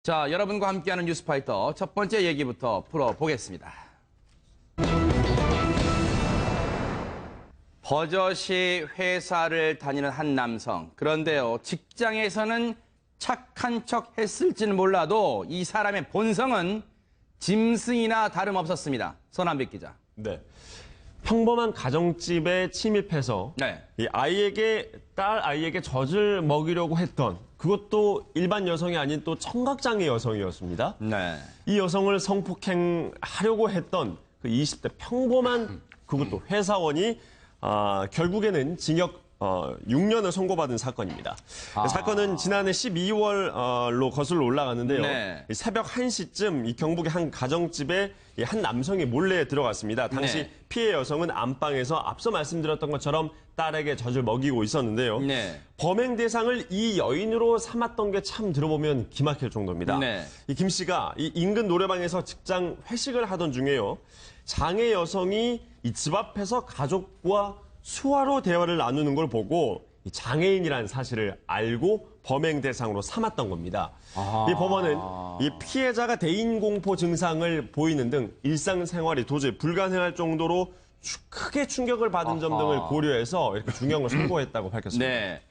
자, 여러분과 함께하는 뉴스파이터 첫 번째 얘기부터 풀어보겠습니다. 버젓이 회사를 다니는 한 남성. 그런데요, 직장에서는 착한 척 했을지는 몰라도 이 사람의 본성은 짐승이나 다름없었습니다. 손한빛 기자. 네. 평범한 가정집에 침입해서 네. 이 딸 아이에게 젖을 먹이려고 했던 그것도 일반 여성이 아닌 또 청각장애 여성이었습니다. 네. 이 여성을 성폭행하려고 했던 그 20대 평범한 그것도 회사원이 결국에는 징역 6년을 선고받은 사건입니다. 사건은 지난해 12월로 거슬러 올라갔는데요. 네. 새벽 1시쯤 이 경북의 한 가정집에 한 남성이 몰래 들어갔습니다. 당시 네. 피해 여성은 안방에서 앞서 말씀드렸던 것처럼 딸에게 젖을 먹이고 있었는데요. 네. 범행 대상을 이 여인으로 삼았던 게 참 들어보면 기막힐 정도입니다. 네. 이 김 씨가 이 인근 노래방에서 직장 회식을 하던 중에요. 장애 여성이 이 집 앞에서 가족과 수화로 대화를 나누는 걸 보고 이 장애인이라는 사실을 알고 범행 대상으로 삼았던 겁니다. 이 법원은 이 피해자가 대인공포 증상을 보이는 등 일상생활이 도저히 불가능할 정도로 크게 충격을 받은 점 등을 고려해서 이렇게 중형을 선고했다고 밝혔습니다. 네.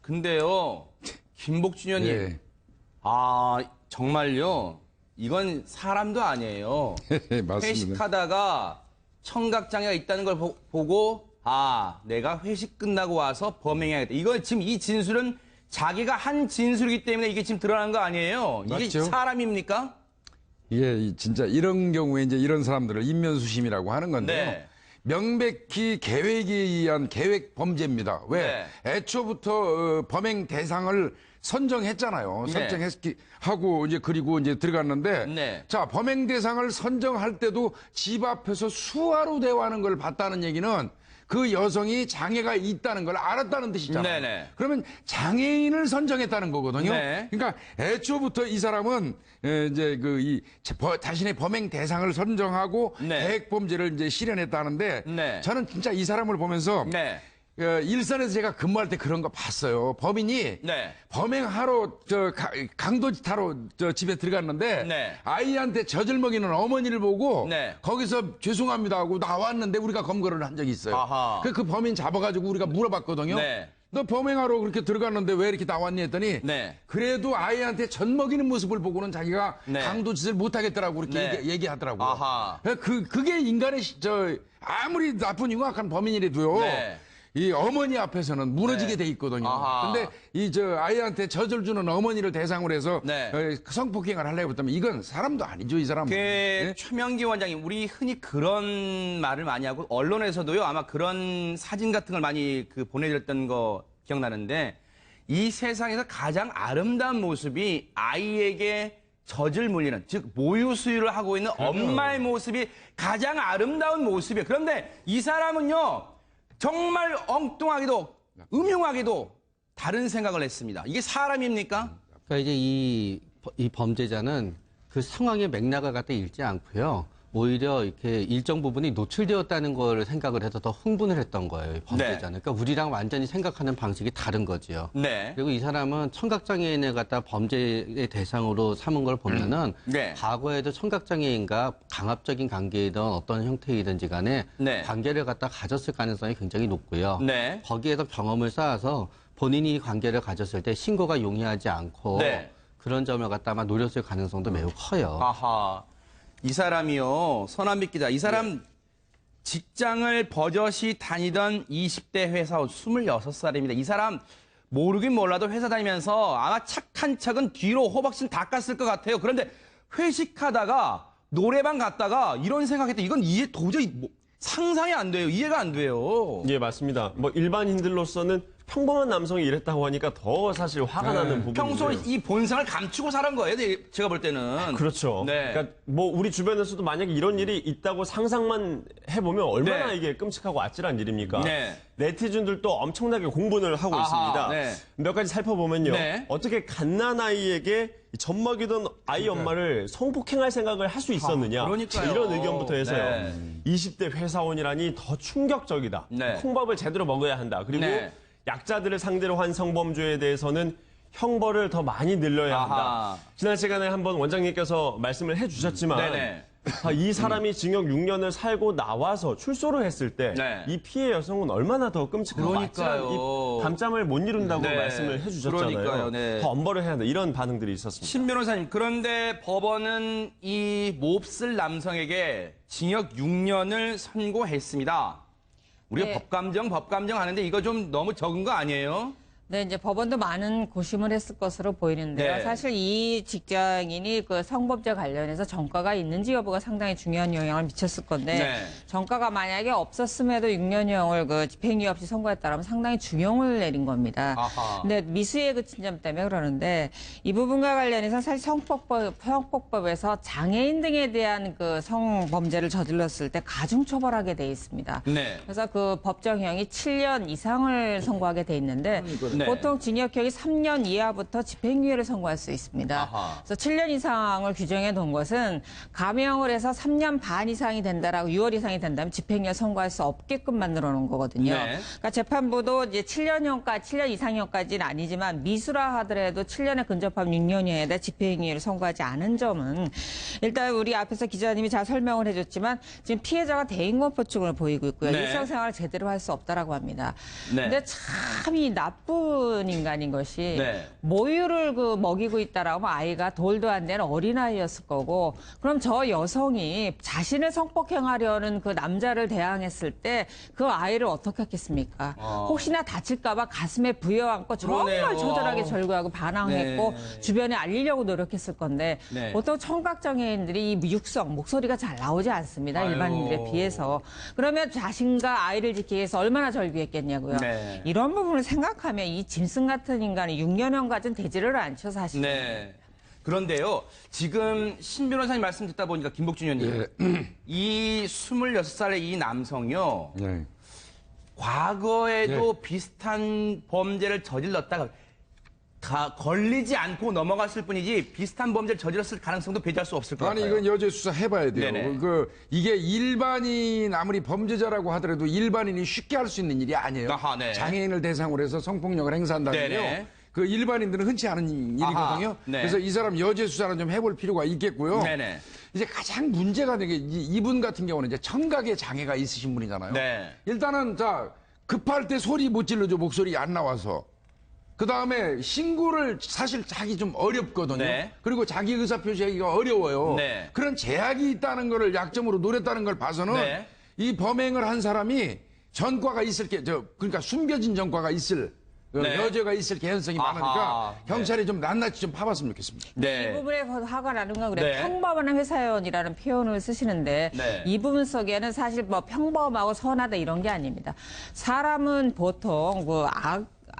근데요, 김복준 의원님. 예. 정말요, 이건 사람도 아니에요. 맞습니다. 회식하다가 청각장애가 있다는 걸 보고 내가 회식 끝나고 와서 범행해야겠다. 이거 지금 이 진술은 자기가 한 진술이기 때문에 이게 지금 드러난 거 아니에요? 이게 맞죠? 사람입니까? 이게 진짜 이런 경우에 이제 이런 사람들을 인면수심이라고 하는 건데요. 네. 명백히 계획에 의한 계획 범죄입니다. 왜? 애초부터 범행 대상을 선정했잖아요. 네. 설정하고 이제 그리고 이제 들어갔는데 네. 자, 범행 대상을 선정할 때도 집 앞에서 수화로 대화하는 걸 봤다는 얘기는 그 여성이 장애가 있다는 걸 알았다는 뜻이잖아요. 네네. 그러면 장애인을 선정했다는 거거든요. 네. 그러니까 애초부터 이 사람은 이제 자신의 범행 대상을 선정하고 네. 계획 범죄를 이제 실현했다는데 네. 저는 진짜 이 사람을 보면서 네. 일산에서 제가 근무할 때 그런 거 봤어요. 범인이 네. 범행하러 강도짓하러 집에 들어갔는데 네. 아이한테 젖을 먹이는 어머니를 보고 네. 거기서 죄송합니다 하고 나왔는데 우리가 검거를 한 적이 있어요. 아하. 그 범인 잡아가지고 우리가 물어봤거든요. 네. 너 범행하러 그렇게 들어갔는데 왜 이렇게 나왔니 했더니 네. 그래도 아이한테 젖 먹이는 모습을 보고는 자기가 네. 강도짓을 못하겠더라고 그렇게 네. 얘기하더라고요. 아하. 그게 인간의 아무리 나쁜 흉악한 범인이라도요. 네. 이 어머니 앞에서는 무너지게 네. 돼 있거든요. 아하. 근데 아이한테 젖을 주는 어머니를 대상으로 해서 네. 성폭행을 하려고 했다면 이건 사람도 아니죠, 이 사람은. 예? 최명기 원장님, 우리 흔히 그런 말을 많이 하고 언론에서도요 아마 그런 사진 같은 걸 많이 보내드렸던 거 기억나는데 이 세상에서 가장 아름다운 모습이 아이에게 젖을 물리는, 즉 모유 수유를 하고 있는 엄마의 모습이 가장 아름다운 모습이에요. 그런데 이 사람은요 정말 엉뚱하게도 음흉하게도 다른 생각을 했습니다. 이게 사람입니까? 그러니까 이제 이 범죄자는 그 상황의 맥락을 갖다 읽지 않고요. 오히려 이렇게 일정 부분이 노출되었다는 걸 생각을 해서 더 흥분을 했던 거예요, 이 범죄자는. 그러니까 우리랑 완전히 생각하는 방식이 다른 거지요. 네. 그리고 이 사람은 청각장애인을 갖다 범죄의 대상으로 삼은 걸 보면은 네. 과거에도 청각장애인과 강압적인 관계이든 어떤 형태이든지 간에 네. 관계를 갖다 가졌을 가능성이 굉장히 높고요. 네. 거기에서 경험을 쌓아서 본인이 관계를 가졌을 때 신고가 용이하지 않고 네. 그런 점을 갖다 아마 노렸을 가능성도 매우 커요. 아하. 이 사람이요, 손한빛 기자. 이 사람 직장을 버젓이 다니던 20대 회사원 26살입니다. 이 사람 모르긴 몰라도 회사 다니면서 아마 착한 척은 뒤로 호박심 닦았을 것 같아요. 그런데 회식하다가 노래방 갔다가 이런 생각했다. 이건 도저히 상상이 안 돼요. 이해가 안 돼요. 예, 맞습니다. 일반인들로서는 평범한 남성이 이랬다고 하니까 더 사실 화가 나는 부분인데요. 평소에 이 본성을 감추고 살은 거예요. 제가 볼 때는. 그렇죠. 네. 그러니까 우리 주변에서도 만약에 이런 일이 있다고 상상만 해보면 얼마나 네. 이게 끔찍하고 아찔한 일입니까? 네. 네티즌들도 엄청나게 공분을 하고 아하, 있습니다. 네. 몇 가지 살펴보면요. 네. 어떻게 갓난아이에게 젖 먹이던 아이 엄마를 성폭행할 생각을 할 수 있었느냐. 그러니까요. 이런 의견부터 해서요. 네. 20대 회사원이라니 더 충격적이다. 네. 콩밥을 제대로 먹어야 한다. 그리고 네. 약자들을 상대로 한 성범죄에 대해서는 형벌을 더 많이 늘려야 아하. 한다. 지난 시간에 한번 원장님께서 말씀을 해주셨지만 네네. 이 사람이 징역 6년을 살고 나와서 출소를 했을 때 이 네. 피해 여성은 얼마나 더 끔찍하고 그러니까요. 아찔한 이 밤잠을 못 이룬다고 네. 말씀을 해주셨잖아요. 그러니까요. 네. 더 엄벌을 해야 한다. 이런 반응들이 있었습니다. 신 변호사님, 그런데 법원은 이 몹쓸 남성에게 징역 6년을 선고했습니다. 우리가 네. 법감정 하는데 이거 좀 너무 적은 거 아니에요? 네, 이제 법원도 많은 고심을 했을 것으로 보이는데요. 네. 사실 이 직장인이 그 성범죄 관련해서 전과가 있는지 여부가 상당히 중요한 영향을 미쳤을 건데 네. 전과가 만약에 없었음에도 6년형을 그 집행유예 없이 선고했다면 상당히 중형을 내린 겁니다. 아하. 근데 미수에 그친 점 때문에 그러는데 이 부분과 관련해서 사실 성폭법에서 장애인 등에 대한 그 성범죄를 저질렀을 때 가중처벌하게 돼 있습니다. 네. 그래서 그 법정형이 7년 이상을 선고하게 돼 있는데 네. 보통 징역형이 3년 이하부터 집행유예를 선고할 수 있습니다. 아하. 그래서 7년 이상을 규정해 놓은 것은 감형을 해서 3년 반 이상이 된다라고 6월 이상이 된다면 집행유예 선고할 수 없게끔 만들어 놓은 거거든요. 네. 그러니까 재판부도 이제 7년 이상형까지는 아니지만 미수라 하더라도 7년에 근접하면 6년여에다 집행유예를 선고하지 않은 점은 일단 우리 앞에서 기자님이 잘 설명을 해줬지만 지금 피해자가 대인권포증을 보이고 있고요. 네. 일상생활을 제대로 할 수 없다라고 합니다. 네. 근데 참 이 나쁜 인간인 것이 네. 모유를 그 먹이고 있다라고 하면 아이가 돌도 안 되는 어린아이였을 거고 그럼 저 여성이 자신을 성폭행하려는 그 남자를 대항했을 때 그 아이를 어떻게 했겠습니까? 혹시나 다칠까 봐 가슴에 부여안고 정말 그러네요. 처절하게 절규하고 반항했고 네. 주변에 알리려고 노력했을 건데 네. 보통 청각장애인들이 이 육성, 목소리가 잘 나오지 않습니다. 아유. 일반인들에 비해서. 그러면 자신과 아이를 지키기 위해서 얼마나 절규했겠냐고요. 네. 이런 부분을 생각하면 이 짐승 같은 인간이 6년형까지는 되지를 않죠, 사실. 네. 그런데요, 지금 신 변호사님 말씀 듣다 보니까 김복준 의원님, 이 26살의 이 남성이요, 네. 과거에도 비슷한 범죄를 저질렀다가 걸리지 않고 넘어갔을 뿐이지 비슷한 범죄를 저질렀을 가능성도 배제할 수 없을 것 아니 같아요. 이건 여죄 수사 해봐야 돼요. 네네. 이게 일반인 아무리 범죄자라고 하더라도 일반인이 쉽게 할 수 있는 일이 아니에요. 아하, 네. 장애인을 대상으로 해서 성폭력을 행사한다는요. 네네. 그 일반인들은 흔치 않은 일이거든요. 아하, 네. 그래서 이 사람 여죄 수사를 좀 해볼 필요가 있겠고요. 네네. 이제 가장 문제가 되는 게 이분 같은 경우는 이제 청각에 장애가 있으신 분이잖아요. 네. 일단은 자 급할 때 소리 못 질러줘 목소리 안 나와서. 그 다음에 신고를 사실 하기 좀 어렵거든요. 네. 그리고 자기 의사 표시하기가 어려워요. 네. 그런 제약이 있다는 거를 약점으로 노렸다는 걸 봐서는 네. 이 범행을 한 사람이 전과가 있을 그러니까 숨겨진 전과가 있을 네. 여죄가 있을 개연성이 아하, 많으니까 네. 경찰이 좀 낱낱이 좀 파봤으면 좋겠습니다. 이 네. 부분에 화가 나는 건 그래 네. 평범한 회사원이라는 표현을 쓰시는데 네. 이 부분 속에는 사실 뭐 평범하고 선하다 이런 게 아닙니다. 사람은 보통 그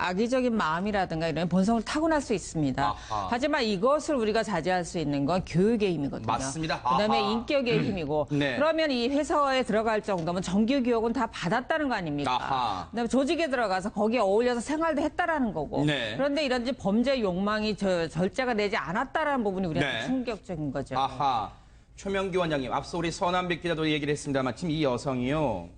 악의적인 마음이라든가 이런 본성을 타고날 수 있습니다. 아하. 하지만 이것을 우리가 자제할 수 있는 건 교육의 힘이거든요. 맞습니다. 그다음에 아하. 인격의 힘이고 네. 그러면 이 회사에 들어갈 정도면 정규 교육은 다 받았다는 거 아닙니까? 아하. 그다음에 조직에 들어가서 거기에 어울려서 생활도 했다라는 거고. 네. 그런데 이런 범죄 욕망이 절제가 되지 않았다라는 부분이 우리한테 네. 충격적인 거죠. 아하. 최명기 원장님, 앞서 우리 서남백 기자도 얘기를 했습니다만 지금 이 여성이요.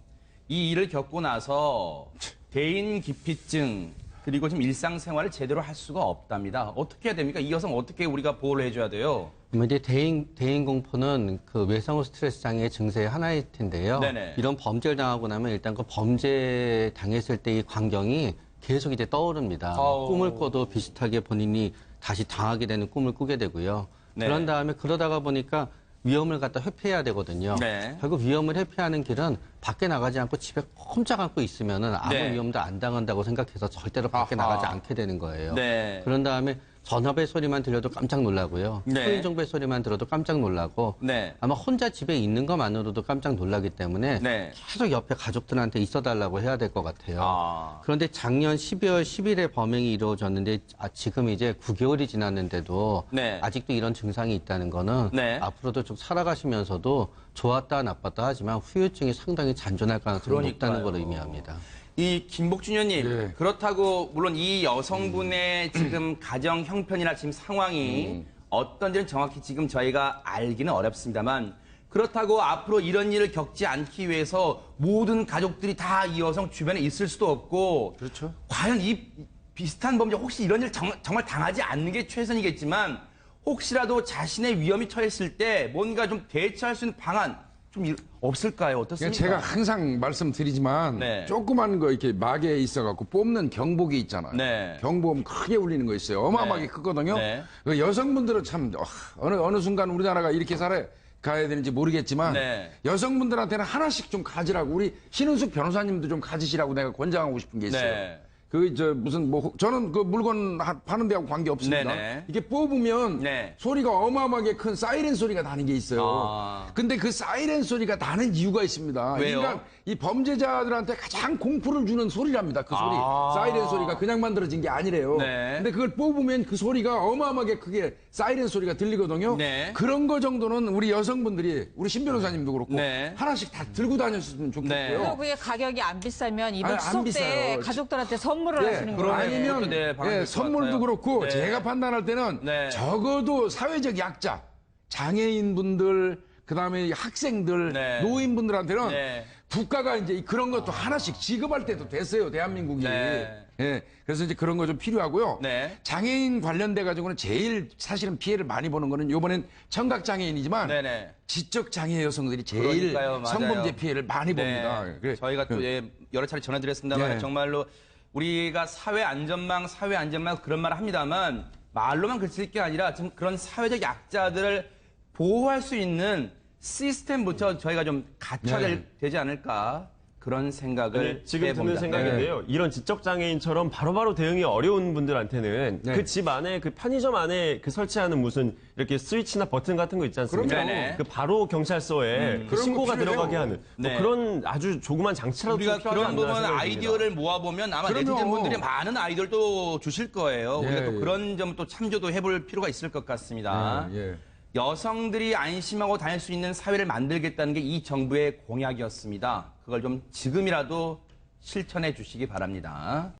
이 일을 겪고 나서 대인 기피증 그리고 지금 일상생활을 제대로 할 수가 없답니다. 어떻게 해야 됩니까? 이 여성 어떻게 우리가 보호를 해줘야 돼요? 이제 대인 공포는 그 외상후 스트레스 장애의 증세의 하나일 텐데요. 네네. 이런 범죄를 당하고 나면 일단 그 범죄 당했을 때의 광경이 계속 이제 떠오릅니다. 아우. 꿈을 꿔도 비슷하게 본인이 다시 당하게 되는 꿈을 꾸게 되고요. 네. 그런 다음에 그러다가 보니까 위험을 갖다 회피해야 되거든요. 네. 결국 위험을 회피하는 길은 밖에 나가지 않고 집에 꼼짝 않고 있으면은 아무 네. 위험도 안 당한다고 생각해서 절대로 밖에 아하. 나가지 않게 되는 거예요. 네. 그런 다음에 전화벨 소리만 들려도 깜짝 놀라고요. 네. 초인종벨 소리만 들어도 깜짝 놀라고 네. 아마 혼자 집에 있는 것만으로도 깜짝 놀라기 때문에 네. 계속 옆에 가족들한테 있어달라고 해야 될 것 같아요. 아. 그런데 작년 12월 10일에 범행이 이루어졌는데 지금 이제 9개월이 지났는데도 네. 아직도 이런 증상이 있다는 거는 네. 앞으로도 쭉 살아가시면서도 좋았다 나빴다 하지만 후유증이 상당히 잔존할 가능성이 높다는 걸 의미합니다. 이 김복준 의원님, 예. 그렇다고 물론 이 여성분의 지금 가정 형편이나 지금 상황이 어떤지는 정확히 지금 저희가 알기는 어렵습니다만 그렇다고 앞으로 이런 일을 겪지 않기 위해서 모든 가족들이 다 이 여성 주변에 있을 수도 없고 그렇죠. 과연 이 비슷한 범죄 혹시 이런 일 정말 당하지 않는 게 최선이겠지만 혹시라도 자신의 위험이 처했을 때 뭔가 좀 대처할 수 있는 방안 좀 없을까요? 어떻습니까? 제가 항상 말씀드리지만 네. 조그만 거 이렇게 막에 있어갖고 뽑는 경보기 있잖아요. 네. 경보음 크게 울리는 거 있어요. 어마어마하게 네. 크거든요. 네. 그 여성분들은 참 어느 순간 우리나라가 이렇게 가야 되는지 모르겠지만 네. 여성분들한테는 하나씩 좀 가지라고 우리 신은숙 변호사님도 좀 가지시라고 내가 권장하고 싶은 게 있어요. 네. 저는 그 물건 파는 데하고 관계 없습니다. 네네. 이게 뽑으면 네. 소리가 어마어마하게 큰 사이렌 소리가 나는 게 있어요. 아. 근데 그 사이렌 소리가 나는 이유가 있습니다. 왜요? 그러니까 이 범죄자들한테 가장 공포를 주는 소리랍니다. 그 소리. 아. 사이렌 소리가 그냥 만들어진 게 아니래요. 네. 근데 그걸 뽑으면 그 소리가 어마어마하게 크게 사이렌 소리가 들리거든요. 네. 그런 거 정도는 우리 여성분들이 우리 신 변호사님도 그렇고 네. 하나씩 다 들고 다녔으면 좋겠고요. 네. 그리고 그게 가격이 안 비싸면 이번 아니, 안 추석 때 비싸요. 가족들한테 선물을 하시는 그러네. 거예요. 그것도 아니면 네, 방법일 것 선물도 같아요. 그렇고 네. 제가 판단할 때는 네. 적어도 사회적 약자, 장애인분들, 그다음에 학생들, 네. 노인분들한테는 네. 국가가 이제 그런 것도 하나씩 지급할 때도 됐어요, 대한민국이. 네. 예. 그래서 이제 그런 거 좀 필요하고요. 네. 장애인 관련돼 가지고는 제일 사실은 피해를 많이 보는 거는 이번엔 청각 장애인이지만 네네. 지적 장애 여성들이 제일 그러니까요, 맞아요. 성범죄 피해를 많이 봅니다. 네. 그래. 저희가 또 여러 차례 전해드렸습니다만 네. 정말로 우리가 사회 안전망 그런 말을 합니다만 말로만 그칠 게 아니라 좀 그런 사회적 약자들을 보호할 수 있는 시스템부터 저희가 좀 갖춰야 네. 되지 않을까 그런 생각을 네, 지금 드는 해봅니다. 생각인데요. 이런 지적장애인처럼 바로바로 대응이 어려운 분들한테는 네. 그 집 안에 그 편의점 안에 그 설치하는 무슨 이렇게 스위치나 버튼 같은 거 있지 않습니까? 그럼요. 네네. 그 바로 경찰서에 그 그런 신고가 거 필요해요. 들어가게 하는 뭐 네. 그런 아주 조그만 장치라도 우리가 필요하지 그런 않나 부분 생각이 듭니다. 아이디어를 모아보면 아마 그럼요. 네티즌분들이 많은 아이디어를 주실 거예요. 예, 우리가 또 예. 그런 점 또 참조도 해볼 필요가 있을 것 같습니다. 예. 여성들이 안심하고 다닐 수 있는 사회를 만들겠다는 게 이 정부의 공약이었습니다. 그걸 좀 지금이라도 실천해 주시기 바랍니다.